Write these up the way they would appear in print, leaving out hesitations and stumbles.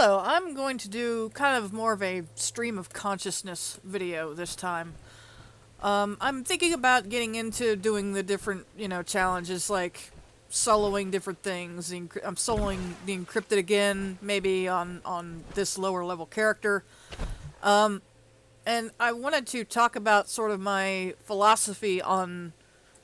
Hello, I'm going to do kind of more of a stream of consciousness video this time. I'm thinking about getting into doing the different, challenges like soloing different things. I'm soloing the encrypted again, maybe on this lower level character. And I wanted to talk about sort of my philosophy on...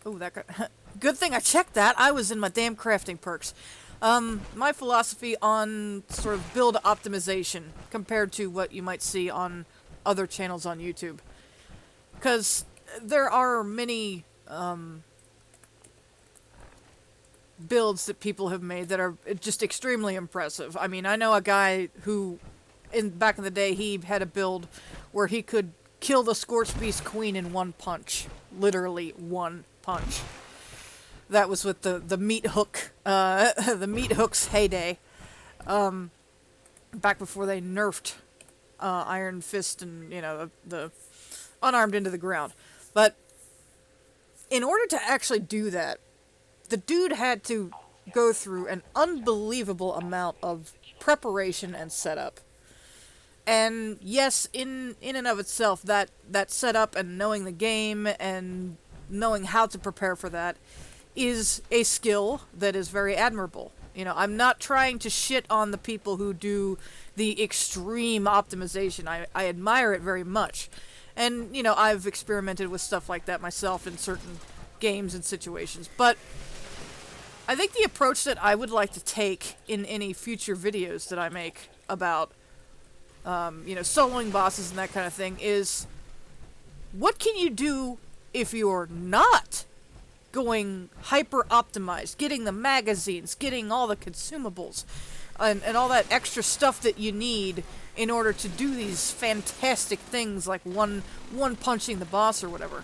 Oh, that got... Good thing I checked that. I was in my damn crafting perks. My philosophy on sort of build optimization compared to what you might see on other channels on YouTube. Because there are many builds that people have made that are just extremely impressive. I mean, I know a guy who, back in the day, he had a build where he could kill the Scorched Beast Queen in one punch. Literally one punch. That was with the meat hook, the meat hook's heyday, back before they nerfed Iron Fist and, the unarmed into the ground. But in order to actually do that, the dude had to go through an unbelievable amount of preparation and setup. And yes, in and of itself, that setup and knowing the game and knowing how to prepare for that is a skill that is very admirable. I'm not trying to shit on the people who do the extreme optimization. I admire it very much. And, I've experimented with stuff like that myself in certain games and situations. But I think the approach that I would like to take in any future videos that I make about, soloing bosses and that kind of thing is, what can you do if you're not going hyper optimized, getting the magazines, getting all the consumables, and all that extra stuff that you need in order to do these fantastic things like one punching the boss or whatever.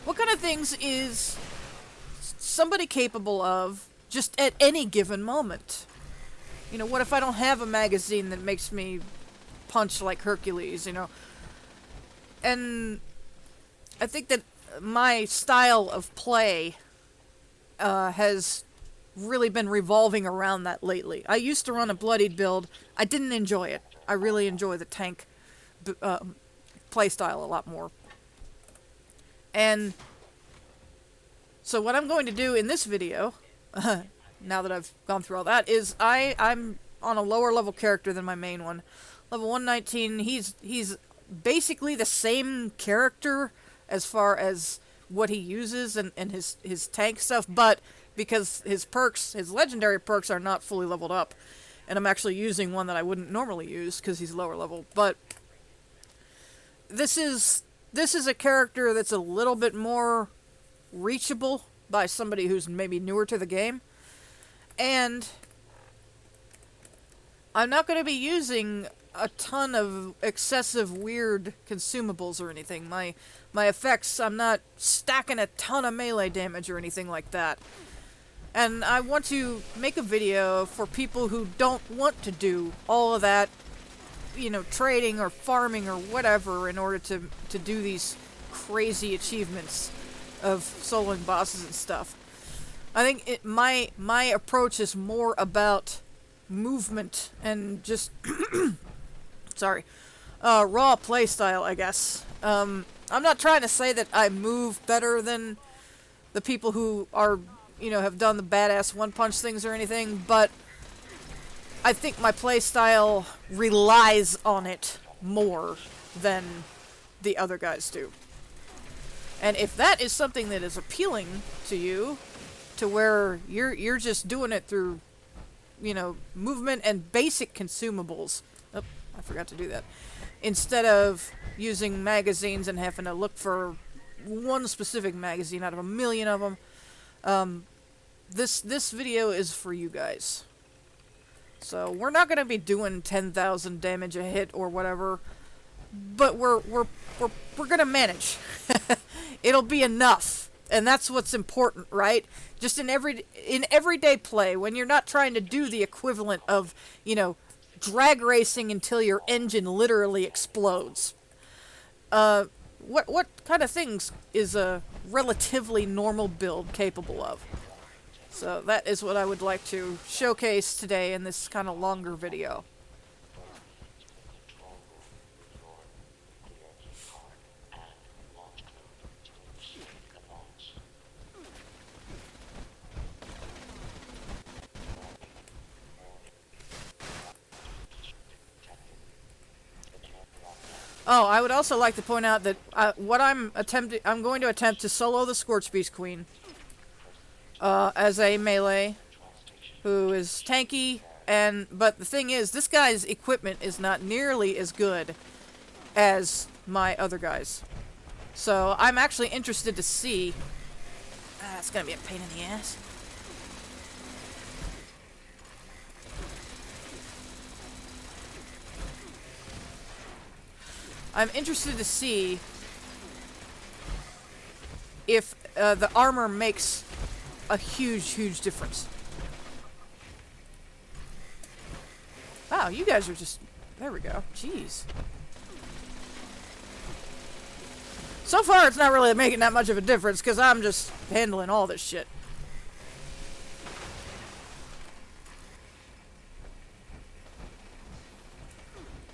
What kind of things is somebody capable of just at any given moment? What if I don't have a magazine that makes me punch like Hercules, And I think that my style of play has really been revolving around that lately. I used to run a bloodied build. I didn't enjoy it. I really enjoy the tank playstyle a lot more. And so what I'm going to do in this video, now that I've gone through all that, is I'm on a lower level character than my main one. Level 119, he's basically the same character as far as what he uses and his tank stuff, but because his legendary perks are not fully leveled up, and I'm actually using one that I wouldn't normally use because he's lower level, but this is a character that's a little bit more reachable by somebody who's maybe newer to the game, and I'm not going to be using a ton of excessive weird consumables or anything. My effects, I'm not stacking a ton of melee damage or anything like that. And I want to make a video for people who don't want to do all of that, trading or farming or whatever in order to do these crazy achievements of soloing bosses and stuff. I think my approach is more about movement and just raw playstyle, I guess. I'm not trying to say that I move better than the people who are, have done the badass one-punch things or anything, but I think my playstyle relies on it more than the other guys do. And if that is something that is appealing to you, to where you're just doing it through, movement and basic consumables. Oh, I forgot to do that. Instead of using magazines and having to look for one specific magazine out of a million of them, this video is for you guys. So we're not going to be doing 10,000 damage a hit or whatever, but we're going to manage. It'll be enough. And that's what's important, right? Just in everyday play, when you're not trying to do the equivalent of, drag racing until your engine literally explodes. What kind of things is a relatively normal build capable of? So that is what I would like to showcase today in this kind of longer video. Oh, I would also like to point out that I'm going to attempt to solo the Scorch Beast Queen as a melee who is tanky, but the thing is, this guy's equipment is not nearly as good as my other guys. So I'm actually interested to see. It's gonna be a pain in the ass. I'm interested to see if the armor makes a huge, huge difference. Wow, you guys are just... There we go. Jeez. So far, it's not really making that much of a difference, because I'm just handling all this shit.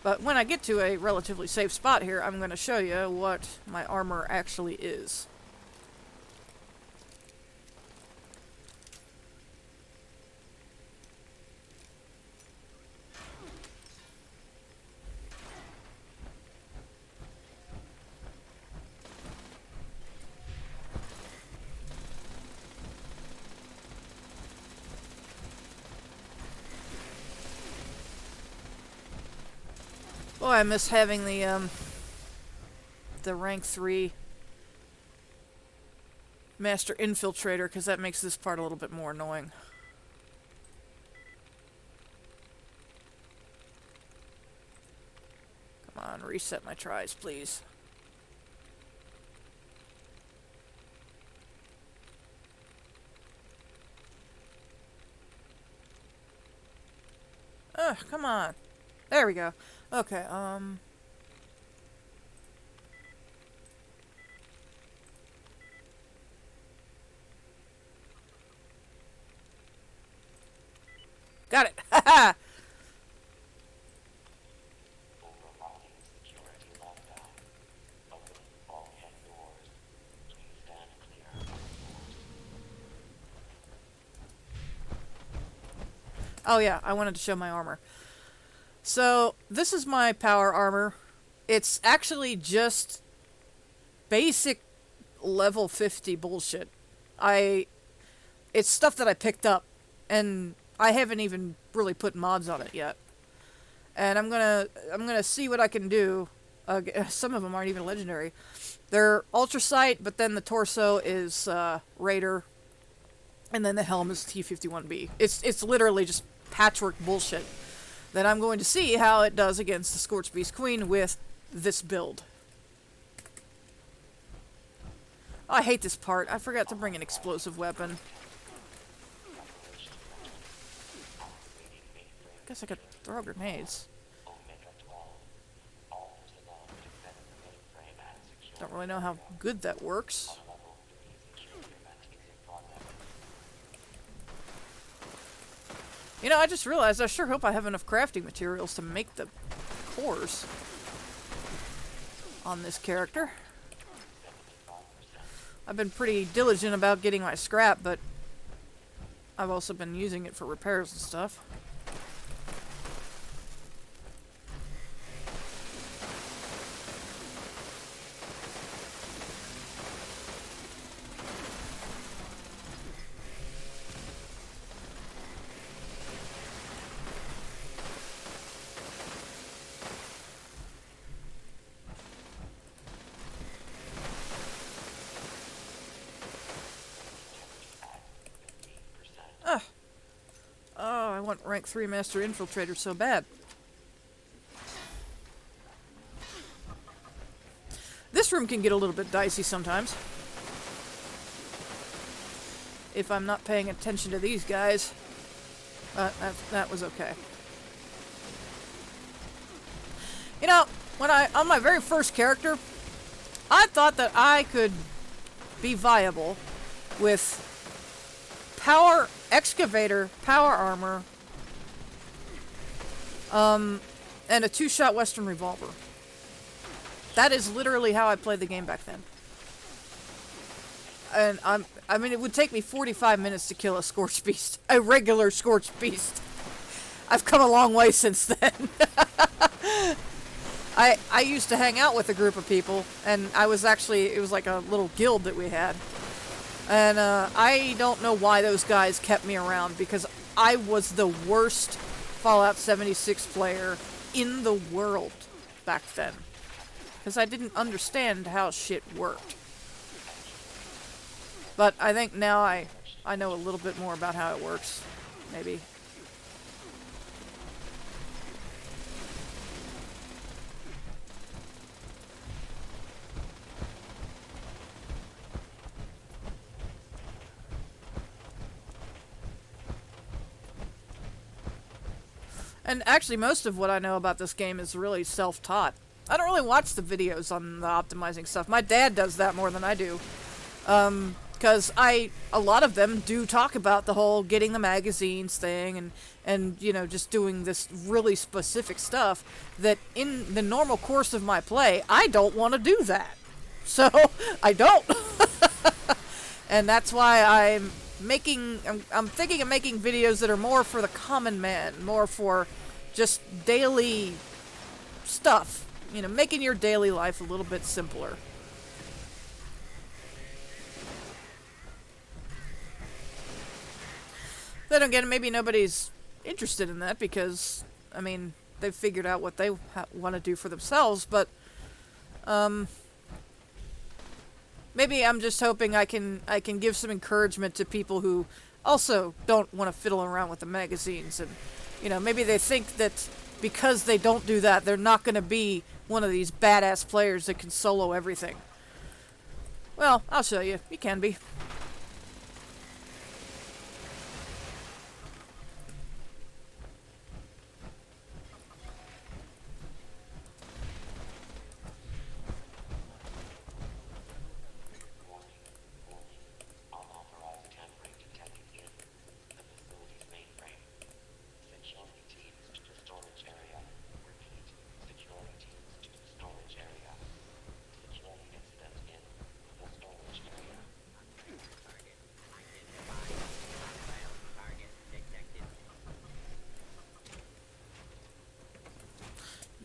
But when I get to a relatively safe spot here, I'm going to show you what my armor actually is. Boy, I miss having the rank 3 Master Infiltrator, because that makes this part a little bit more annoying. Come on, reset my tries, please. Ugh, come on. There we go. Okay, got it! Haha! Oh yeah, I wanted to show my armor. So, this is my power armor. It's actually just basic level 50 bullshit. It's stuff that I picked up, and I haven't even really put mods on it yet. And I'm gonna see what I can do. Some of them aren't even legendary. They're Ultra Sight, but then the torso is Raider, and then the helm is T-51B. It's literally just patchwork bullshit. Then I'm going to see how it does against the Scorch Beast Queen with this build. Oh, I hate this part. I forgot to bring an explosive weapon. Guess I could throw grenades. Don't really know how good that works. You know, I just realized I sure hope I have enough crafting materials to make the cores on this character. I've been pretty diligent about getting my scrap, but I've also been using it for repairs and stuff. Oh, I want rank 3 Master Infiltrator so bad. This room can get a little bit dicey sometimes. If I'm not paying attention to these guys. That was okay. You know, on my very first character, I thought that I could be viable with power excavator, power armor, and a 2-shot Western revolver. That is literally how I played the game back then. And I mean, it would take me 45 minutes to kill a Scorched Beast. A regular Scorched Beast. I've come a long way since then. I used to hang out with a group of people, and I was actually, it was like a little guild that we had. And I don't know why those guys kept me around, because I was the worst Fallout 76 player in the world back then. Because I didn't understand how shit worked. But I think now I know a little bit more about how it works. Maybe. And actually, most of what I know about this game is really self-taught. I don't really watch the videos on the optimizing stuff. My dad does that more than I do. Because a lot of them do talk about the whole getting the magazines thing and, you know, just doing this really specific stuff that in the normal course of my play, I don't want to do that. So, I don't. And that's why I'm thinking of making videos that are more for the common man, more for just daily stuff. You know, making your daily life a little bit simpler. Then again, maybe nobody's interested in that because, I mean, they've figured out what they want to do for themselves, but maybe I'm just hoping I can give some encouragement to people who also don't want to fiddle around with the magazines. And, you know, maybe they think that because they don't do that, they're not going to be one of these badass players that can solo everything. Well, I'll show you. You can be.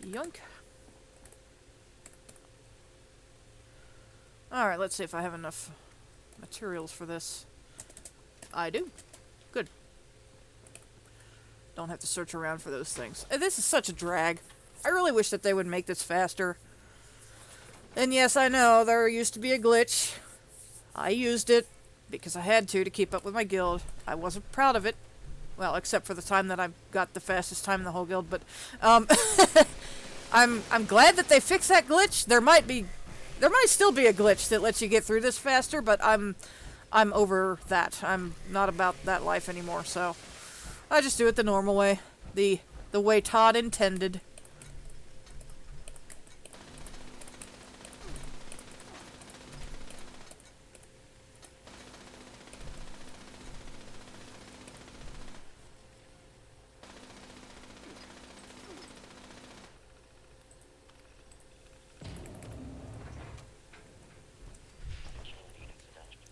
Yoink. Alright, let's see if I have enough materials for this. I do. Good. Don't have to search around for those things. This is such a drag. I really wish that they would make this faster. And yes, I know, there used to be a glitch. I used it because I had to keep up with my guild. I wasn't proud of it. Well, except for the time that I got the fastest time in the whole guild, but I'm glad that they fixed that glitch. There might still be a glitch that lets you get through this faster, but I'm over that. I'm not about that life anymore, so I just do it the normal way. The way Todd intended.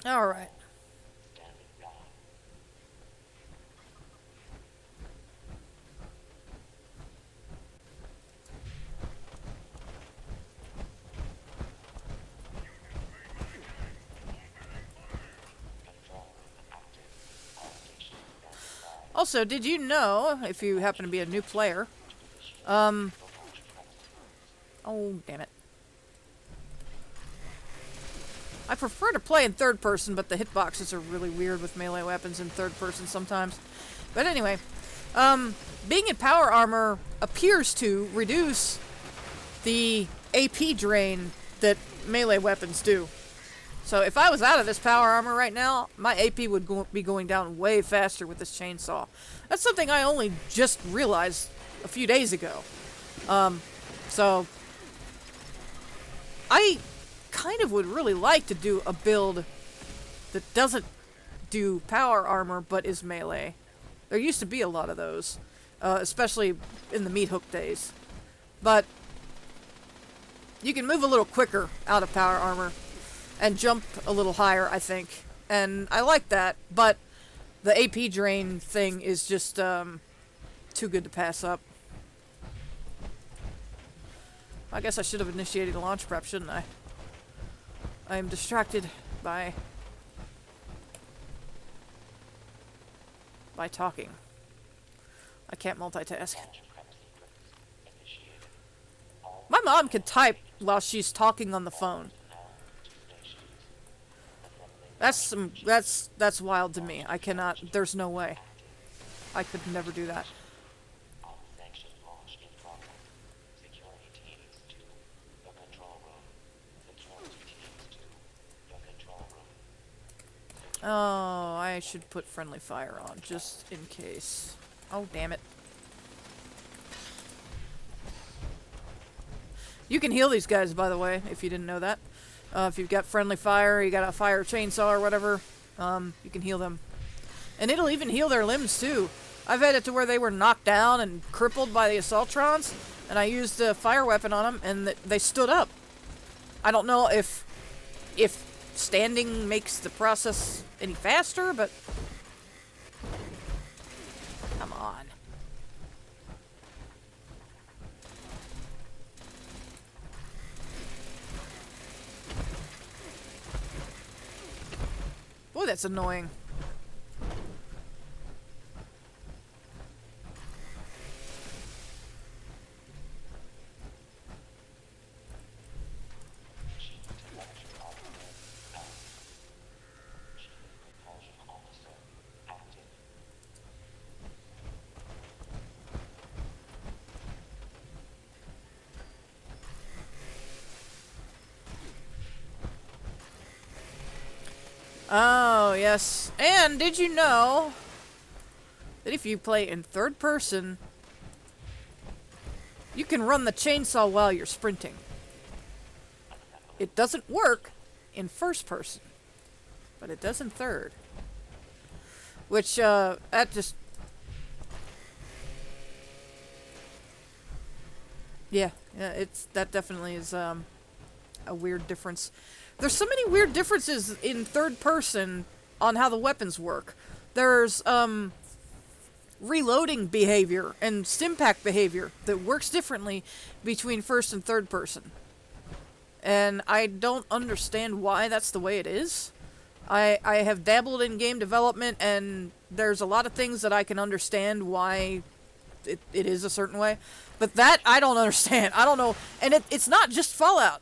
All right. Also, did you know, if you happen to be a new player, oh, damn it. I prefer to play in third person, but the hitboxes are really weird with melee weapons in third person sometimes. But anyway, being in power armor appears to reduce the AP drain that melee weapons do. So if I was out of this power armor right now, my AP would be going down way faster with this chainsaw. That's something I only just realized a few days ago. So I kind of would really like to do a build that doesn't do power armor but is melee. There used to be a lot of those, especially in the meat hook days. But you can move a little quicker out of power armor and jump a little higher, I think. And I like that, but the AP drain thing is just too good to pass up. I guess I should have initiated a launch prep, shouldn't I? I am distracted by talking. I can't multitask. My mom can type while she's talking on the phone. That's wild to me. I cannot. There's no way. I could never do that. Oh, I should put friendly fire on, just in case. Oh, damn it. You can heal these guys, by the way, if you didn't know that. If you've got friendly fire, you got a fire chainsaw or whatever, you can heal them. And it'll even heal their limbs, too. I've had it to where they were knocked down and crippled by the Assaultrons, and I used a fire weapon on them, and they stood up. I don't know if standing makes the process any faster, but... Come on. Boy, that's annoying. Oh, yes. And did you know that if you play in third person, you can run the chainsaw while you're sprinting? It doesn't work in first person, but it does in third. Which, that just... Yeah, that definitely is, a weird difference. There's so many weird differences in third person on how the weapons work. There's, reloading behavior and stimpack behavior that works differently between first and third person. And I don't understand why that's the way it is. I have dabbled in game development, and there's a lot of things that I can understand why it is a certain way. But that, I don't understand. I don't know. And it's not just Fallout.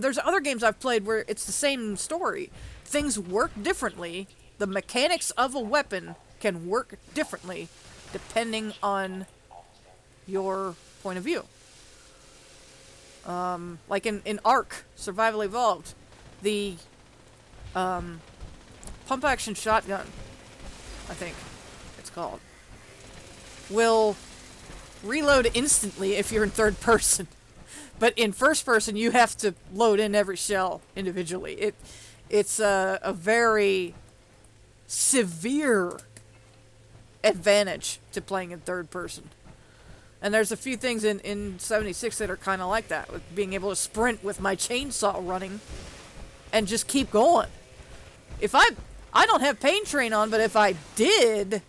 There's other games I've played where it's the same story. Things work differently. The mechanics of a weapon can work differently depending on your point of view. Like in Ark, Survival Evolved, the pump-action shotgun, I think it's called, will reload instantly if you're in third person. But in first person, you have to load in every shell individually. It's a very severe advantage to playing in third person. And there's a few things in 76 that are kind of like that, with being able to sprint with my chainsaw running and just keep going. If I don't have Pain Train on, but if I did...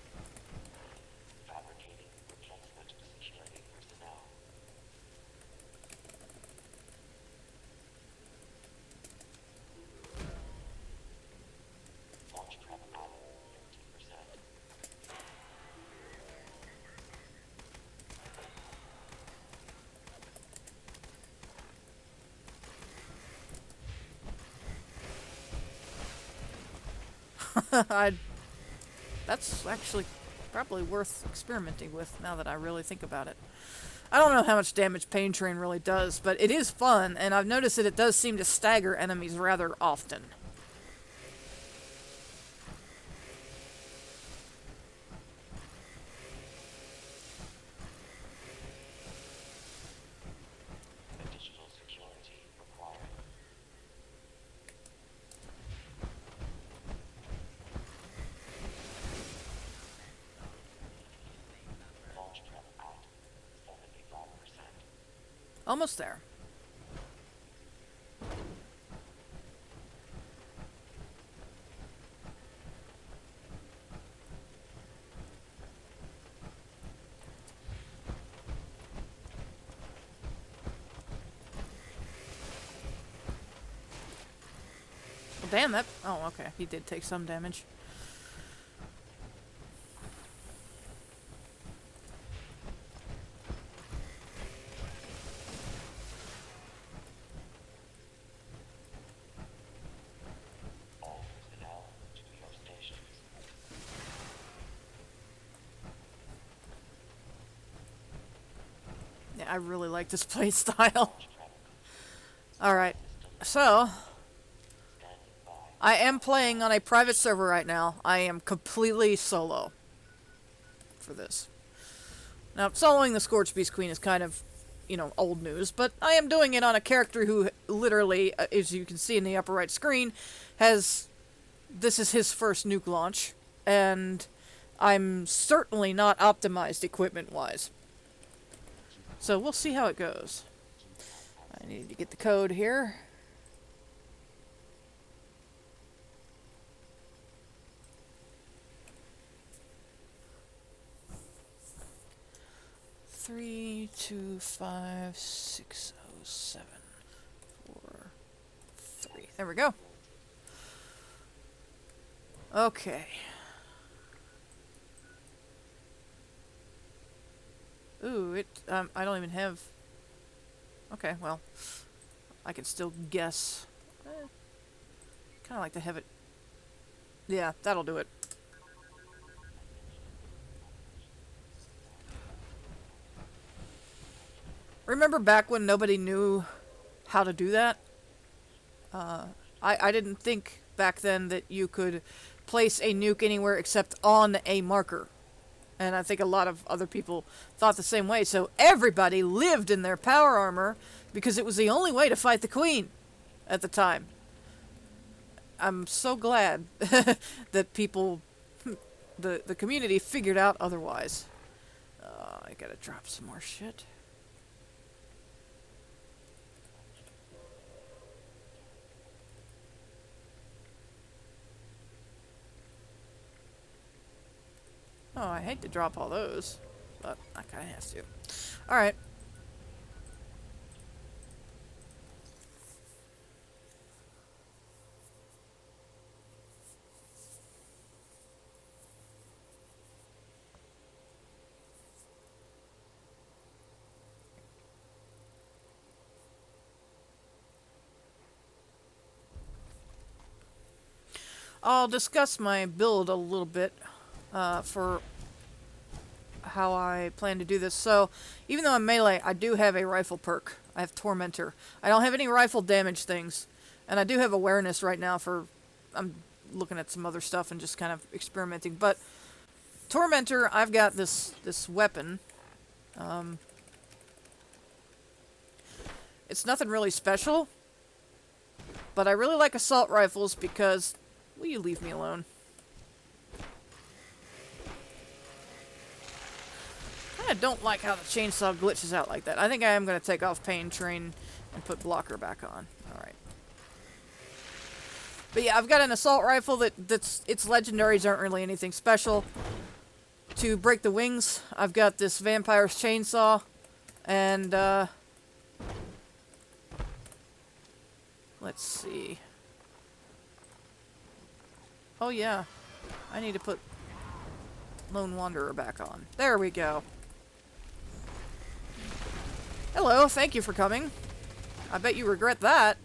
That's actually probably worth experimenting with now that I really think about it. I don't know how much damage Pain Train really does, but it is fun, and I've noticed that it does seem to stagger enemies rather often. Almost there. Damn, that... Oh, okay. He did take some damage. Yeah, I really like this play style. Alright, so... I am playing on a private server right now. I am completely solo for this. Now, soloing the Scorched Beast Queen is kind of, you know, old news, but I am doing it on a character who literally, as you can see in the upper right screen, has... This is his first nuke launch, and I'm certainly not optimized equipment-wise. So we'll see how it goes. I need to get the code here. Three, 2, 5, 6, 0, 7, 4, 3. There we go. Okay. Ooh, I don't even have... Okay, well, I can still guess. Kind of like to have it... Yeah, that'll do it. Remember back when nobody knew how to do that? I didn't think back then that you could place a nuke anywhere except on a marker. And I think a lot of other people thought the same way. So everybody lived in their power armor because it was the only way to fight the queen at the time. I'm so glad that people, the community figured out otherwise. I gotta drop some more shit. Oh, I hate to drop all those, but I kind of have to. Alright. I'll discuss my build a little bit for how I plan to do this. So, even though I'm melee, I do have a rifle perk. I have Tormentor. I don't have any rifle damage things. And I do have awareness right now for... I'm looking at some other stuff and just kind of experimenting. But, Tormentor, I've got this weapon. It's nothing really special. But I really like assault rifles because... Will you leave me alone? I don't like how the chainsaw glitches out like that. I think I am going to take off Pain Train and put Blocker back on. Alright. But yeah, I've got an assault rifle that's its legendaries aren't really anything special. To break the wings, I've got this Vampire's Chainsaw. And, let's see. Oh yeah, I need to put Lone Wanderer back on. There we go. Hello, thank you for coming. I bet you regret that.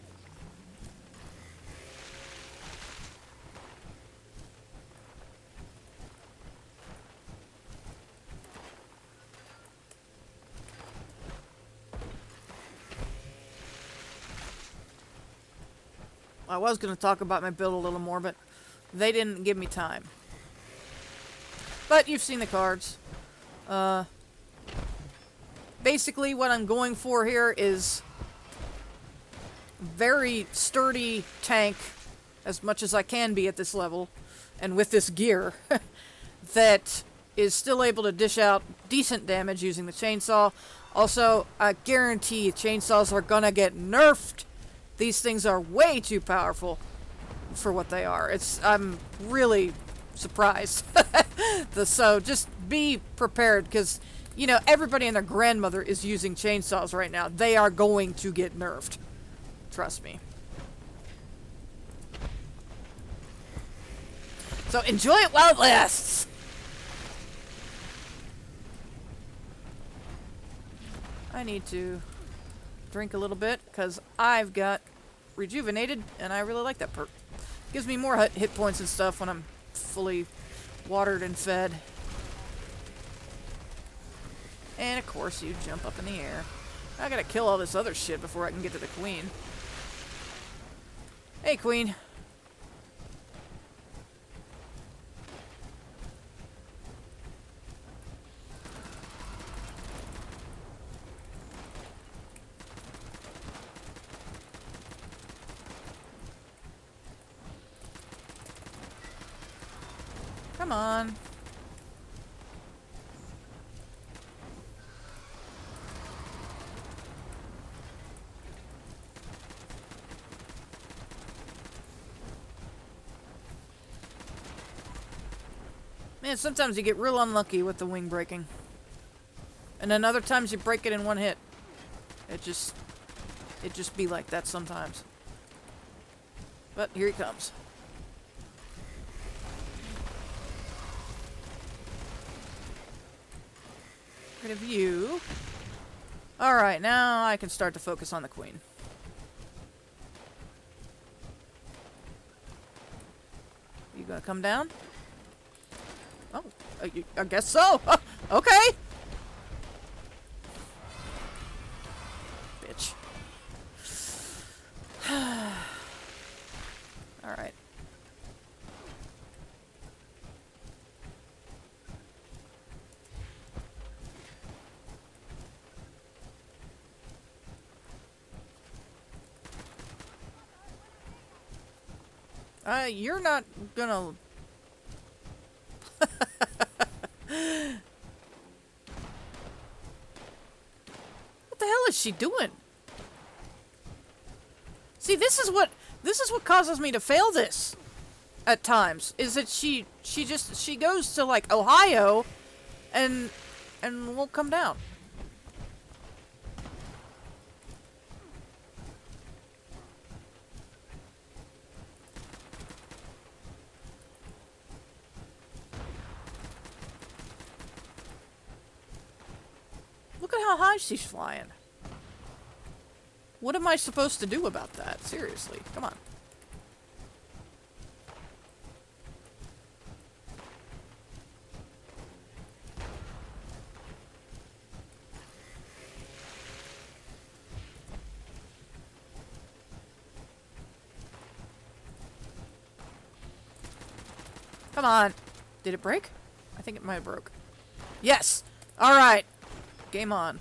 I was going to talk about my build a little more, but they didn't give me time. But you've seen the cards. Basically what I'm going for here is very sturdy tank, as much as I can be at this level, and with this gear, that is still able to dish out decent damage using the chainsaw. Also, I guarantee chainsaws are gonna get nerfed. These things are way too powerful for what they are. I'm really surprised. So just be prepared, because, you know, everybody and their grandmother is using chainsaws right now. They are going to get nerfed. Trust me. So enjoy it while it lasts! I need to drink a little bit, because I've got rejuvenated, and I really like that perk. Gives me more hit points and stuff when I'm fully watered and fed. And of course you jump up in the air. I gotta kill all this other shit before I can get to the queen. Hey, queen. Come on. Man, sometimes you get real unlucky with the wing breaking. And then other times you break it in one hit. It just be like that sometimes. But here he comes. Rid of you. Alright, now I can start to focus on the queen. You gonna come down? Oh, I guess so. Okay. Bitch. Alright. You're not gonna... What the hell is she doing? See, this is what causes me to fail this at times. Is that she goes to like Ohio and won't come down. Look at how high she's flying. What am I supposed to do about that? Seriously, come on. Come on. Did it break? I think it might have broke. Yes! Alright. Game on.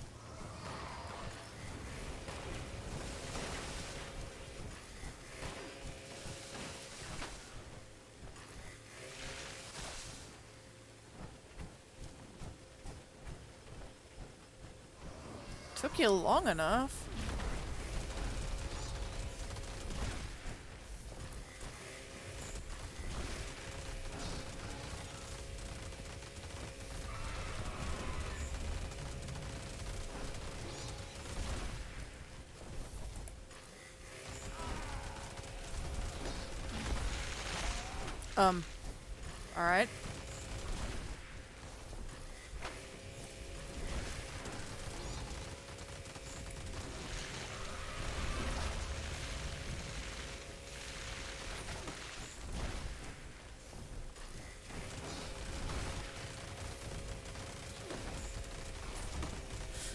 Took you long enough. Alright.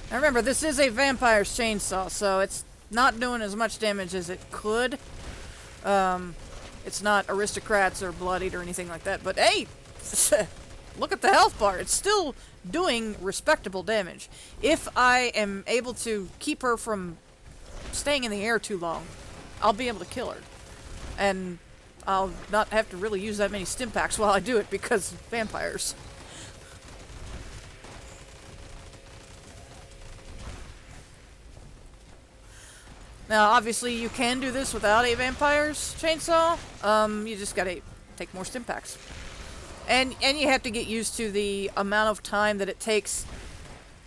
Now remember, this is a vampire's chainsaw, so it's not doing as much damage as it could. It's not aristocrats or bloodied or anything like that, but hey! Look at the health bar. It's still doing respectable damage. If I am able to keep her from staying in the air too long, I'll be able to kill her. And I'll not have to really use that many stim packs while I do it, because vampires. Now, obviously, you can do this without a vampire's chainsaw. You just gotta take more stim packs. And you have to get used to the amount of time that it takes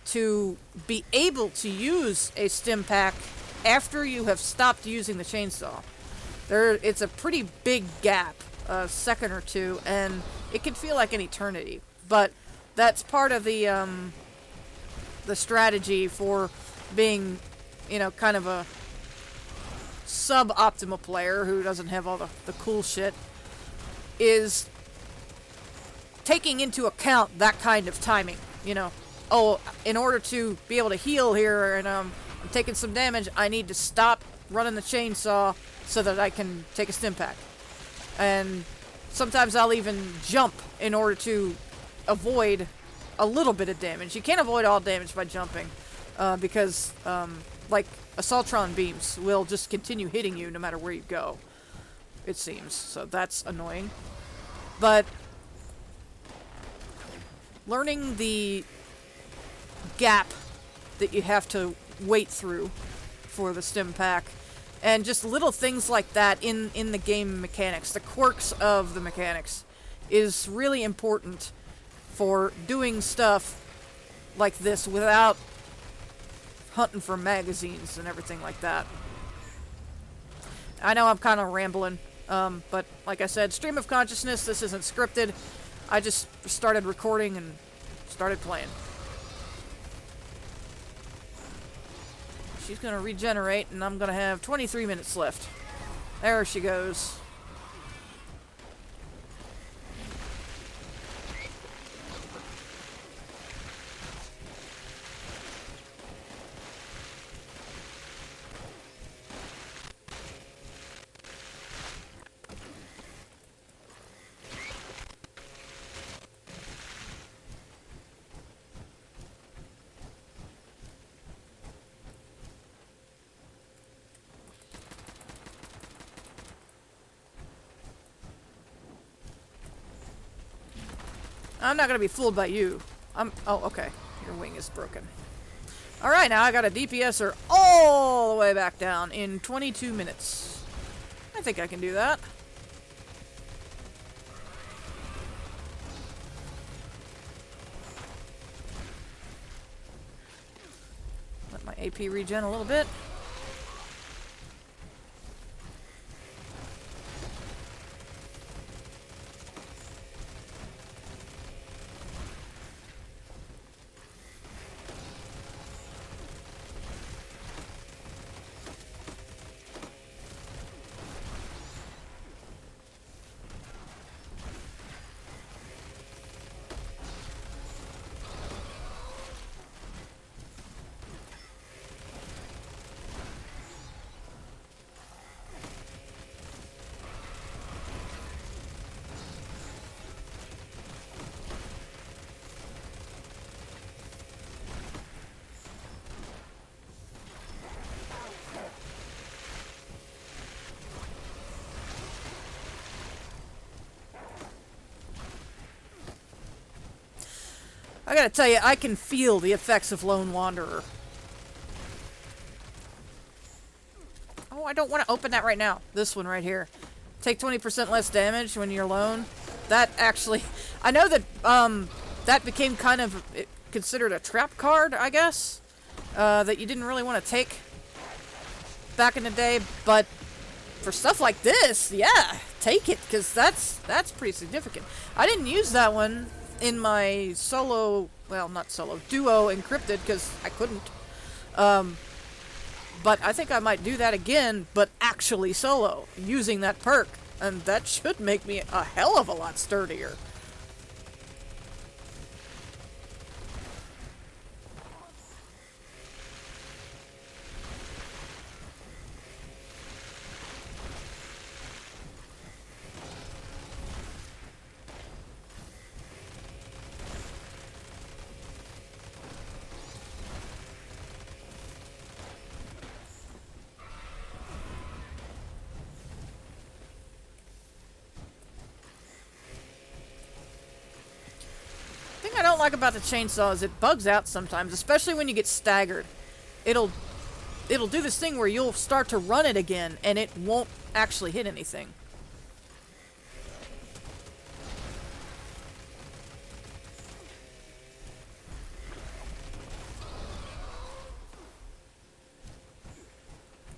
to be able to use a stim pack after you have stopped using the chainsaw. It's a pretty big gap a second or two, and it can feel like an eternity. But that's part of the strategy for being, you know, kind of a suboptimal player who doesn't have all the cool shit, is taking into account that kind of timing. You know, oh, in order to be able to heal here and I'm taking some damage, I need to stop running the chainsaw so that I can take a stim pack. And sometimes I'll even jump in order to avoid a little bit of damage. You can't avoid all damage by jumping, because like assaultron beams will just continue hitting you no matter where you go, it seems. So that's annoying. But learning the gap that you have to wait through for the stim pack, and just little things like that in the game mechanics, the quirks of the mechanics, is really important for doing stuff like this without hunting for magazines and everything like that. I know I'm kind of rambling, but like I said, stream of consciousness, this isn't scripted. I just started recording and started playing. She's gonna regenerate, and I'm gonna have 23 minutes left. There she goes. I'm not gonna be fooled by you. Oh, okay. Your wing is broken. Alright, now I got a DPSer all the way back down in 22 minutes. I think I can do that. Let my AP regen a little bit. I gotta tell you, I can feel the effects of Lone Wanderer. Oh, I don't want to open that right now. This one right here. Take 20% less damage when you're alone. That actually... I know that that became kind of considered a trap card, I guess. That you didn't really want to take back in the day. But for stuff like this, yeah, take it. Because that's pretty significant. I didn't use that one in my solo, well, not solo, duo encrypted, because I couldn't. But I think I might do that again, but actually solo, using that perk. And that should make me a hell of a lot sturdier. The thing I don't like about the chainsaw is it bugs out sometimes, especially when you get staggered. It'll do this thing where you'll start to run it again, and it won't actually hit anything.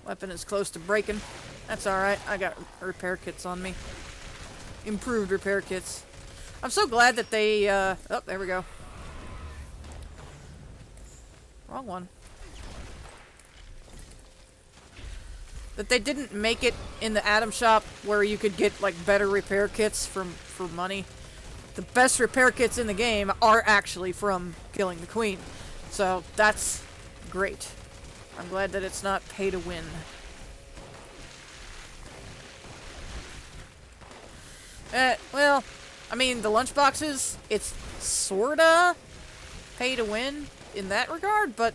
Weapon is close to breaking. That's alright, I got repair kits on me. improved repair kits. I'm so glad that they, oh, there we go. Wrong one. That they didn't make it in the Atom Shop where you could get, like, better repair kits for money. The best repair kits in the game are actually from killing the Queen. So, that's great. I'm glad that it's not pay to win. Well, I mean, the lunchboxes, it's sorta pay to win in that regard, but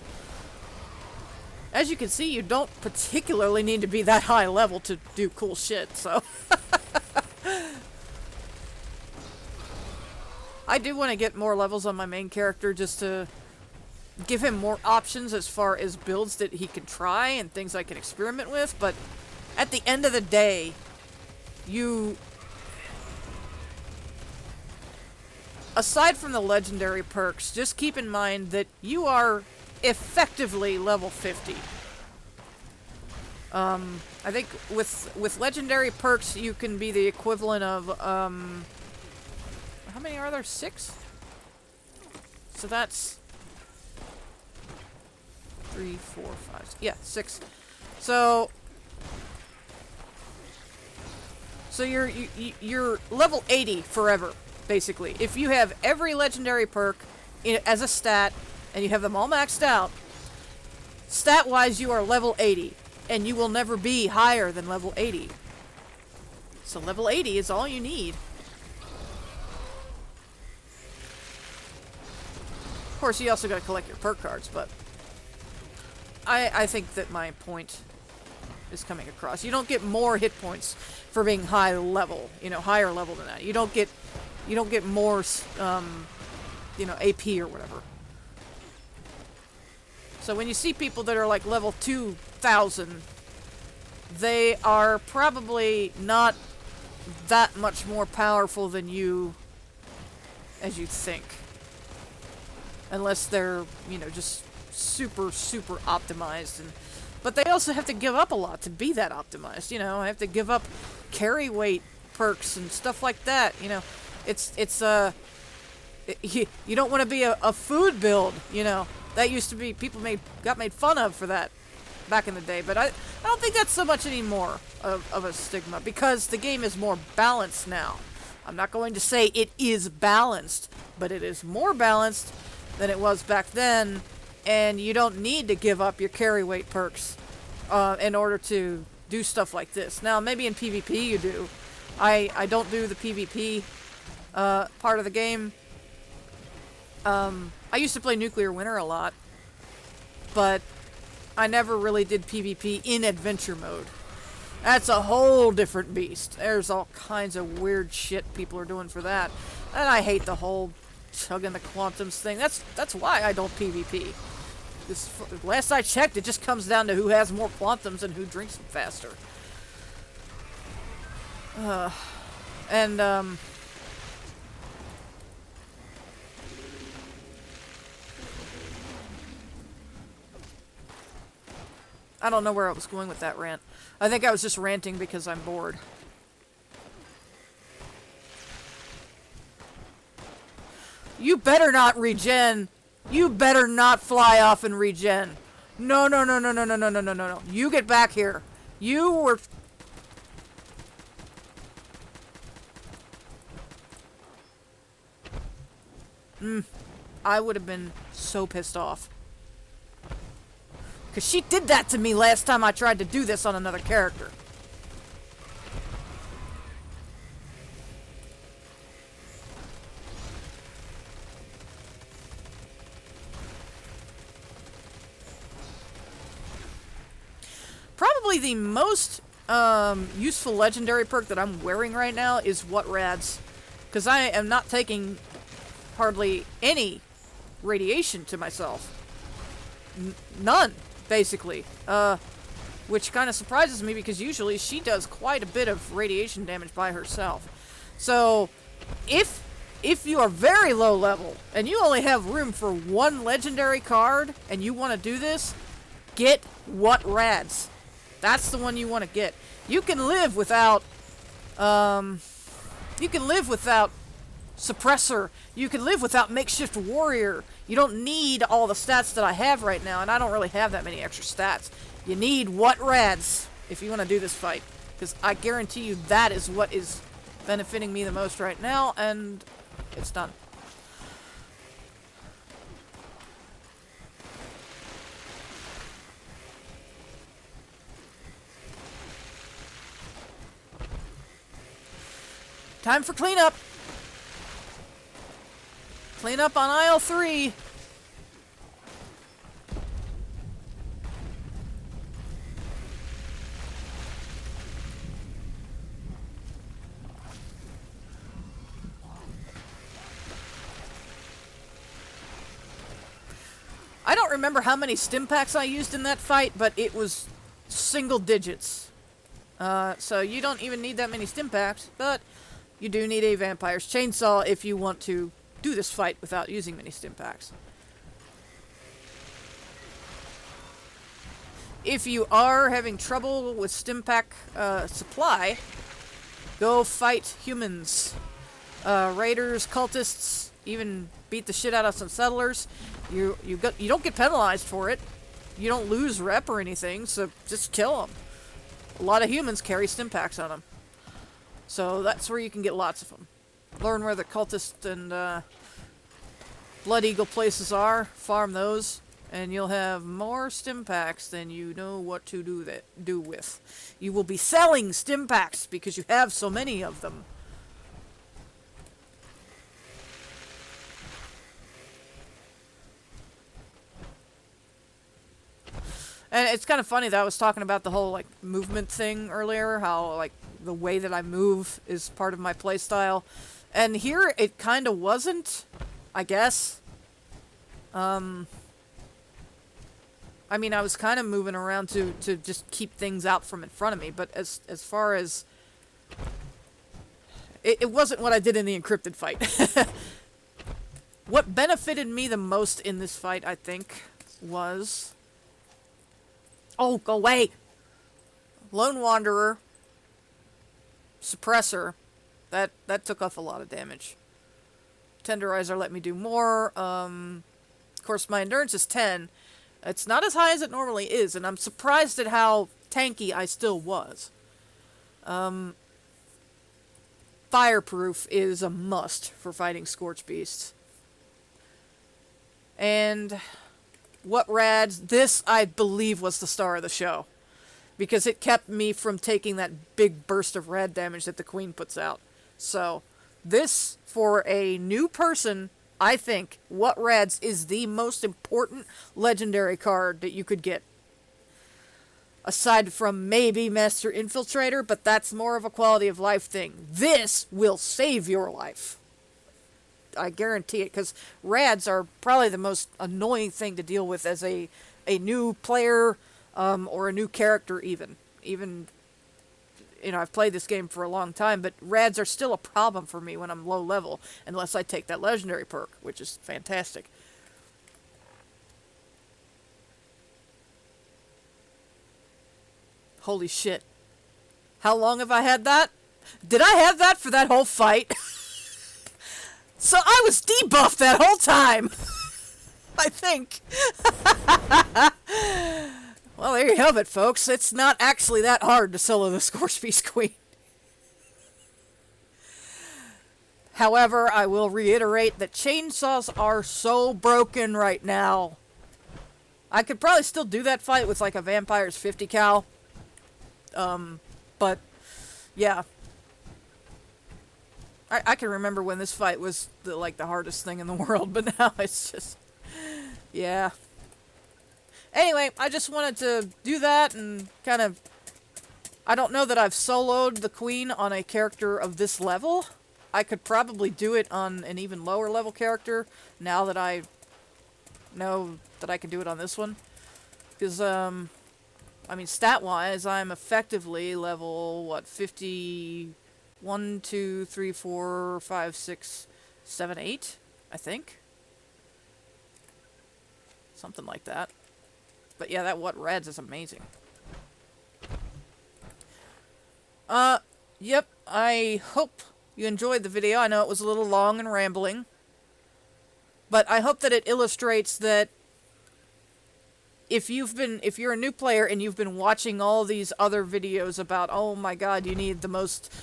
as you can see, you don't particularly need to be that high level to do cool shit, so. I do want to get more levels on my main character just to give him more options as far as builds that he can try and things I can experiment with, but at the end of the day, aside from the legendary perks, just keep in mind that you are effectively level 50. I think with legendary perks, you can be the equivalent of, how many are there? 6? So that's 3, 4, 5, yeah, 6. So you're level 80 forever, basically. If you have every legendary perk as a stat, and you have them all maxed out, stat-wise you are level 80, and you will never be higher than level 80. So level 80 is all you need. Of course, you also gotta collect your perk cards, but I think that my point is coming across. You don't get more hit points for being high level, you know, higher level than that. You don't get more, you know, AP or whatever. So when you see people that are like level 2000, they are probably not that much more powerful than you as you think. Unless they're, you know, just super, super optimized. But they also have to give up a lot to be that optimized, you know. I have to give up carry weight perks and stuff like that, you know. You don't want to be a food build, you know. That used to be, people got made fun of for that back in the day, but I don't think that's so much anymore of a stigma, because the game is more balanced now. I'm not going to say it is balanced, but it is more balanced than it was back then, and you don't need to give up your carry weight perks in order to do stuff like this. Now, maybe in PvP you do. I don't do the PvP part of the game. I used to play Nuclear Winter a lot, but I never really did PvP in adventure mode. That's a whole different beast. There's all kinds of weird shit people are doing for that. And I hate the whole chugging the quantums thing. That's why I don't PvP. Last I checked, it just comes down to who has more quantums and who drinks them faster. I don't know where I was going with that rant. I think I was just ranting because I'm bored. You better not regen. You better not fly off and regen. No, no, no, no, no, no, no, no, no, no. You get back here. You were... I would have been so pissed off. Because she did that to me last time I tried to do this on another character. Probably the most useful legendary perk that I'm wearing right now is What Rads. Because I am not taking hardly any radiation to myself. None. Basically, which kind of surprises me because usually she does quite a bit of radiation damage by herself. So, if you are very low level and you only have room for one legendary card and you want to do this, get What Rads. That's the one you want to get. You can live without, You can live without suppressor. You can live without makeshift warrior. You don't need all the stats that I have right now, and I don't really have that many extra stats. You need what rads if you want to do this fight, because I guarantee you that is what is benefiting me the most right now, and it's done. Time for cleanup. Clean up on aisle 3. I don't remember how many stim packs I used in that fight, but it was single digits. So you don't even need that many stim packs, but you do need a vampire's chainsaw if you want to do this fight without using many stim packs. If you are having trouble with stim pack supply, go fight humans. Raiders, cultists, even beat the shit out of some settlers. You don't get penalized for it. You don't lose rep or anything, so just kill them. A lot of humans carry stim packs on them. So that's where you can get lots of them. Learn where the cultist and Blood Eagle places are, farm those, and you'll have more stim packs than you know what to do with. You will be selling stim packs because you have so many of them. And it's kind of funny that I was talking about the whole, like, movement thing earlier, how, like, the way that I move is part of my playstyle. And here, it kind of wasn't, I guess. I mean, I was kind of moving around to just keep things out from in front of me, but as far as... It wasn't what I did in the encrypted fight. What benefited me the most in this fight, I think, was... Oh, go away! Lone Wanderer. Suppressor. That took off a lot of damage. Tenderizer let me do more. Of course, my endurance is 10. It's not as high as it normally is, and I'm surprised at how tanky I still was. Fireproof is a must for fighting Scorch Beasts. And... what rads, this I believe was the star of the show. Because it kept me from taking that big burst of rad damage that the Queen puts out. So, this, for a new person, I think, What Rads is the most important legendary card that you could get. Aside from maybe Master Infiltrator, but that's more of a quality of life thing. This will save your life. I guarantee it, because rads are probably the most annoying thing to deal with as a new player, or a new character even. Even, you know, I've played this game for a long time, but rads are still a problem for me when I'm low level, unless I take that legendary perk, which is fantastic. Holy shit. How long have I had that? Did I have that for that whole fight? So I was debuffed that whole time! I think. Well, there you have it, folks. It's not actually that hard to solo the Scorch Beast Queen. However, I will reiterate that chainsaws are so broken right now. I could probably still do that fight with, like, a Vampire's 50 cal. But, yeah. I can remember when this fight was, the hardest thing in the world, but now it's just... yeah. Anyway, I just wanted to do that and kind of... I don't know that I've soloed the Queen on a character of this level. I could probably do it on an even lower level character, now that I know that I can do it on this one. Because, I mean, stat-wise, I'm effectively level, what, 50... 1, 2, 3, 4, 5, 6, 7, 8, I think. Something like that. But yeah, that What Rads is amazing. Yep, I hope you enjoyed the video. I know it was a little long and rambling, but I hope that it illustrates that if you're a new player and you've been watching all these other videos about, oh my god, you need the most,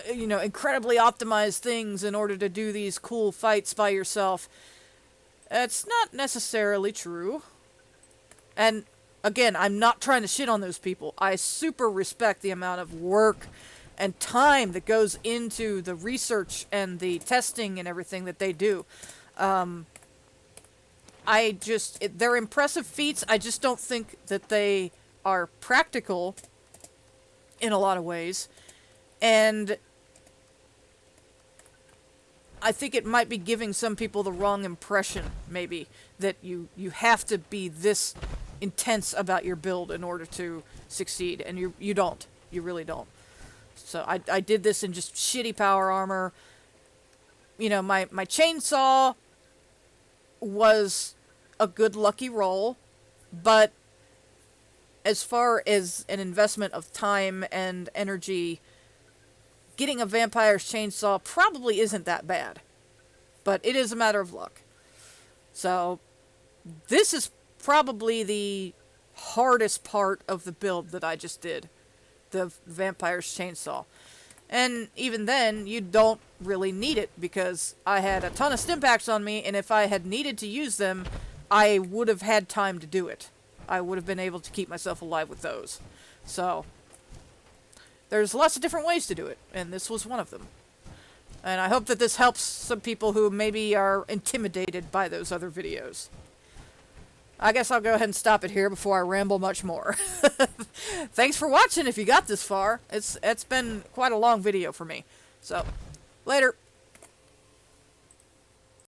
incredibly optimized things in order to do these cool fights by yourself, it's not necessarily true. And again, I'm not trying to shit on those people. I super respect the amount of work and time that goes into the research and the testing and everything that they do. They're impressive feats. I just don't think that they are practical in a lot of ways. And I think it might be giving some people the wrong impression, maybe, that you have to be this intense about your build in order to succeed. And you don't. You really don't. So I did this in just shitty power armor. My chainsaw was a good lucky roll, but as far as an investment of time and energy, getting a vampire's chainsaw probably isn't that bad. But it is a matter of luck. So this is probably the hardest part of the build that I just did. The vampire's chainsaw. And even then, you don't really need it, because I had a ton of stimpaks on me, and if I had needed to use them, I would have had time to do it. I would have been able to keep myself alive with those. So, there's lots of different ways to do it, and this was one of them. And I hope that this helps some people who maybe are intimidated by those other videos. I guess I'll go ahead and stop it here before I ramble much more. Thanks for watching if you got this far. It's been quite a long video for me. So, later.